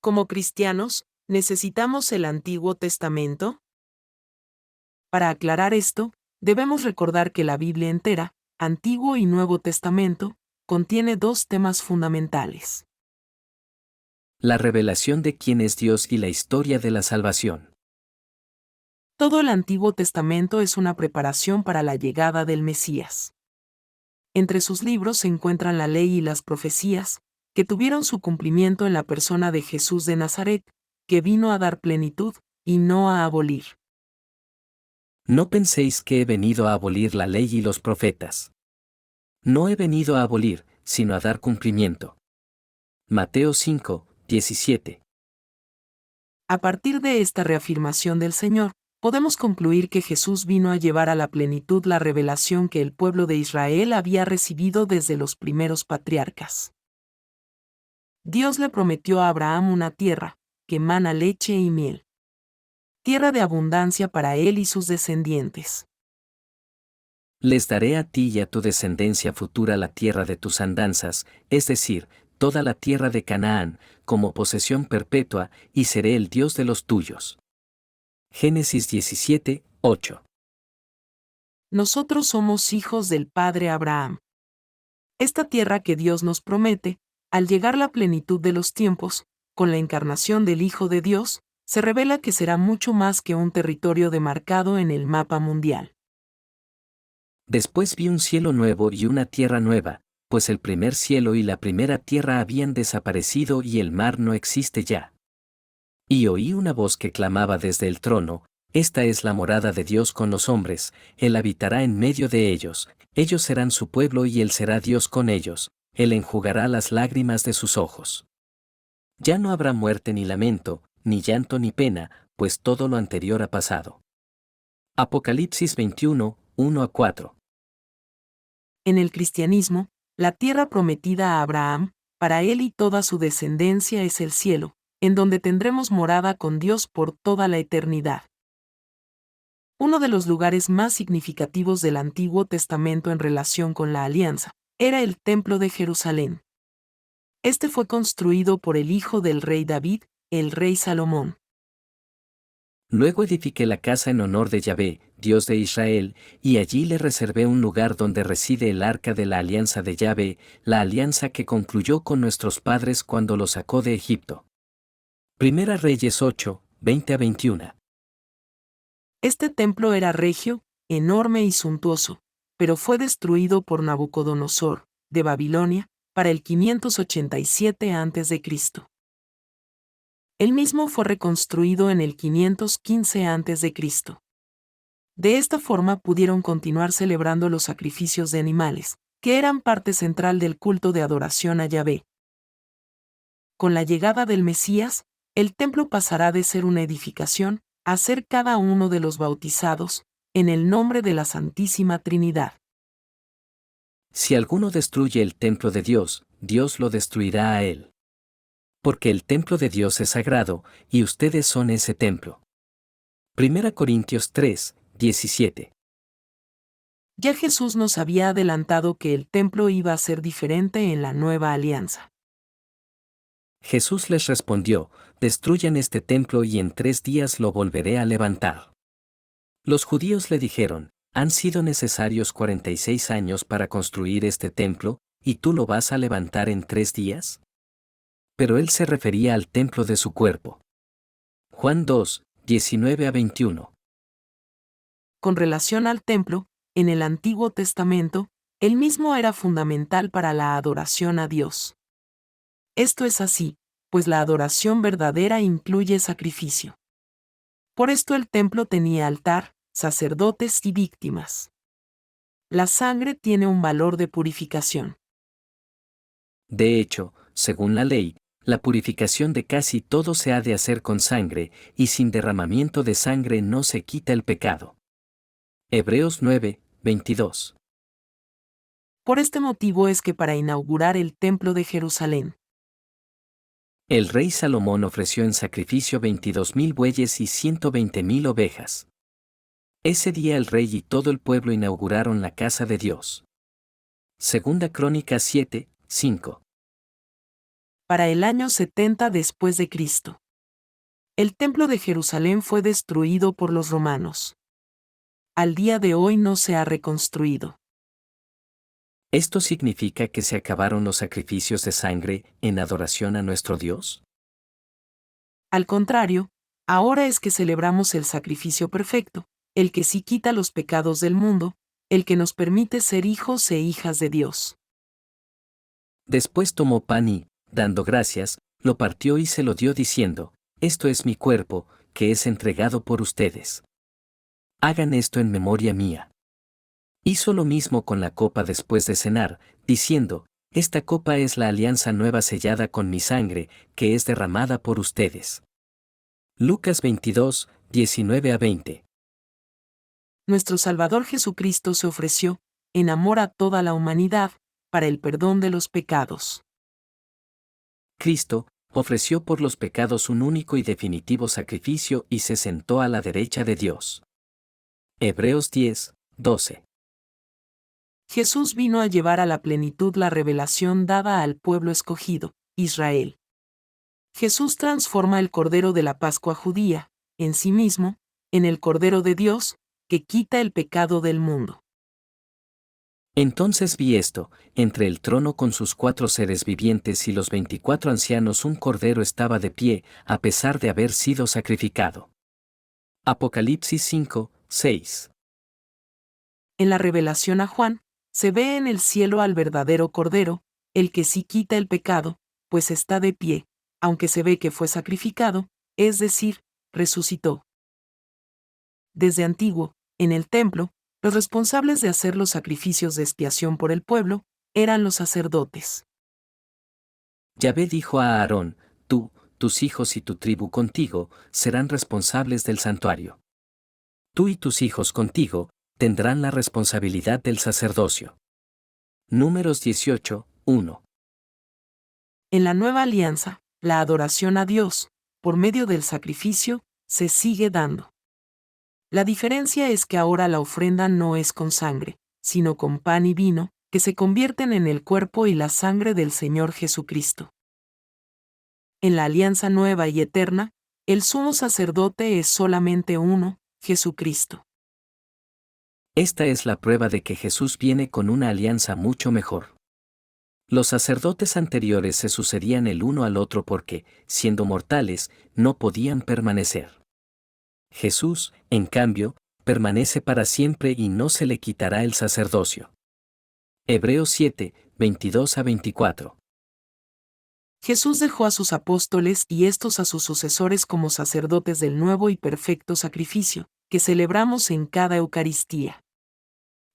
Como cristianos, ¿necesitamos el Antiguo Testamento? Para aclarar esto, debemos recordar que la Biblia entera, Antiguo y Nuevo Testamento, contiene dos temas fundamentales. La revelación de quién es Dios y la historia de la salvación. Todo el Antiguo Testamento es una preparación para la llegada del Mesías. Entre sus libros se encuentran la ley y las profecías, que tuvieron su cumplimiento en la persona de Jesús de Nazaret, que vino a dar plenitud, y no a abolir. No penséis que he venido a abolir la ley y los profetas. No he venido a abolir, sino a dar cumplimiento. Mateo 5, 17. A partir de esta reafirmación del Señor, podemos concluir que Jesús vino a llevar a la plenitud la revelación que el pueblo de Israel había recibido desde los primeros patriarcas. Dios le prometió a Abraham una tierra, que mana leche y miel. Tierra de abundancia para él y sus descendientes. Les daré a ti y a tu descendencia futura la tierra de tus andanzas, es decir, toda la tierra de Canaán, como posesión perpetua, y seré el Dios de los tuyos. Génesis 17, 8. Nosotros somos hijos del Padre Abraham. Esta tierra que Dios nos promete, al llegar la plenitud de los tiempos, con la encarnación del Hijo de Dios, se revela que será mucho más que un territorio demarcado en el mapa mundial. Después vi un cielo nuevo y una tierra nueva, pues el primer cielo y la primera tierra habían desaparecido y el mar no existe ya. Y oí una voz que clamaba desde el trono: Esta es la morada de Dios con los hombres, Él habitará en medio de ellos, ellos serán su pueblo y Él será Dios con ellos, Él enjugará las lágrimas de sus ojos. Ya no habrá muerte ni lamento, ni llanto ni pena, pues todo lo anterior ha pasado. Apocalipsis 21, 1-4. En el cristianismo, la tierra prometida a Abraham, para él y toda su descendencia es el cielo, en donde tendremos morada con Dios por toda la eternidad. Uno de los lugares más significativos del Antiguo Testamento en relación con la alianza era el Templo de Jerusalén. Este fue construido por el hijo del rey David, el rey Salomón. Luego edifiqué la casa en honor de Yahvé, Dios de Israel, y allí le reservé un lugar donde reside el arca de la alianza de Yahvé, la alianza que concluyó con nuestros padres cuando los sacó de Egipto. Primera Reyes 8, 20-21. Este templo era regio, enorme y suntuoso, pero fue destruido por Nabucodonosor, de Babilonia, para el 587 a.C. El mismo fue reconstruido en el 515 a.C. De esta forma pudieron continuar celebrando los sacrificios de animales, que eran parte central del culto de adoración a Yahvé. Con la llegada del Mesías, el templo pasará de ser una edificación a ser cada uno de los bautizados, en el nombre de la Santísima Trinidad. Si alguno destruye el templo de Dios, Dios lo destruirá a él. Porque el templo de Dios es sagrado, y ustedes son ese templo. Primera Corintios 3, 17. Ya Jesús nos había adelantado que el templo iba a ser diferente en la nueva alianza. Jesús les respondió: Destruyan este templo y en 3 días lo volveré a levantar. Los judíos le dijeron: Han sido necesarios 46 años para construir este templo, ¿y tú lo vas a levantar en 3 días? Pero él se refería al templo de su cuerpo. Juan 2, 19-21. Con relación al templo, en el Antiguo Testamento, el mismo era fundamental para la adoración a Dios. Esto es así, pues la adoración verdadera incluye sacrificio. Por esto el templo tenía altar, sacerdotes y víctimas. La sangre tiene un valor de purificación. De hecho, según la ley, la purificación de casi todo se ha de hacer con sangre, y sin derramamiento de sangre no se quita el pecado. Hebreos 9, 22. Por este motivo es que para inaugurar el templo de Jerusalén, El rey Salomón ofreció en sacrificio 22,000 bueyes y 120,000 ovejas. Ese día el rey y todo el pueblo inauguraron la casa de Dios. Segunda Crónicas 7, 5. para el año 70 después de Cristo. El templo de Jerusalén fue destruido por los romanos. Al día de hoy no se ha reconstruido. ¿Esto significa que se acabaron los sacrificios de sangre en adoración a nuestro Dios? Al contrario, ahora es que celebramos el sacrificio perfecto, el que sí quita los pecados del mundo, el que nos permite ser hijos e hijas de Dios. Después tomó pan y, dando gracias, lo partió y se lo dio diciendo, esto es mi cuerpo, que es entregado por ustedes. Hagan esto en memoria mía. Hizo lo mismo con la copa después de cenar, diciendo, esta copa es la alianza nueva sellada con mi sangre, que es derramada por ustedes. Lucas 22, 19-20. Nuestro Salvador Jesucristo se ofreció, en amor a toda la humanidad, para el perdón de los pecados. Cristo ofreció por los pecados un único y definitivo sacrificio y se sentó a la derecha de Dios. Hebreos 10, 12. Jesús vino a llevar a la plenitud la revelación dada al pueblo escogido, Israel. Jesús transforma el Cordero de la Pascua judía, en sí mismo, en el Cordero de Dios, que quita el pecado del mundo. Entonces vi esto, entre el trono con sus 4 seres vivientes y los 24 ancianos un cordero estaba de pie, a pesar de haber sido sacrificado. Apocalipsis 5, 6. En la revelación a Juan, se ve en el cielo al verdadero Cordero, el que sí quita el pecado, pues está de pie, aunque se ve que fue sacrificado, es decir, resucitó. Desde antiguo, en el templo, los responsables de hacer los sacrificios de expiación por el pueblo eran los sacerdotes. Yahvé dijo a Aarón, tú, tus hijos y tu tribu contigo, serán responsables del santuario. Tú y tus hijos contigo, tendrán la responsabilidad del sacerdocio. Números 18, 1. En la nueva alianza, la adoración a Dios, por medio del sacrificio, se sigue dando. La diferencia es que ahora la ofrenda no es con sangre, sino con pan y vino, que se convierten en el cuerpo y la sangre del Señor Jesucristo. En la alianza nueva y eterna, el sumo sacerdote es solamente uno, Jesucristo. Esta es la prueba de que Jesús viene con una alianza mucho mejor. Los sacerdotes anteriores se sucedían el uno al otro porque, siendo mortales, no podían permanecer. Jesús, en cambio, permanece para siempre y no se le quitará el sacerdocio. Hebreos 7, 22-24. Jesús dejó a sus apóstoles y estos a sus sucesores como sacerdotes del nuevo y perfecto sacrificio, que celebramos en cada Eucaristía.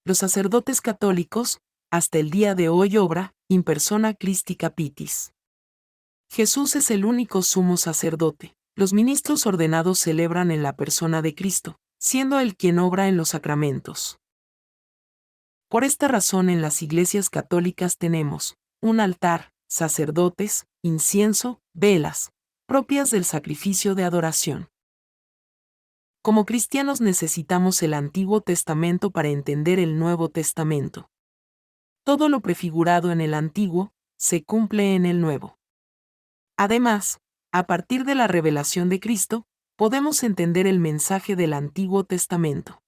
Los sacerdotes católicos, hasta el día de hoy obra, in persona Christi Capitis. Jesús es el único sumo sacerdote. Los ministros ordenados celebran en la persona de Cristo, siendo Él quien obra en los sacramentos. Por esta razón en las iglesias católicas tenemos un altar, sacerdotes, incienso, velas, propias del sacrificio de adoración. Como cristianos necesitamos el Antiguo Testamento para entender el Nuevo Testamento. Todo lo prefigurado en el Antiguo se cumple en el Nuevo. Además, a partir de la revelación de Cristo, podemos entender el mensaje del Antiguo Testamento.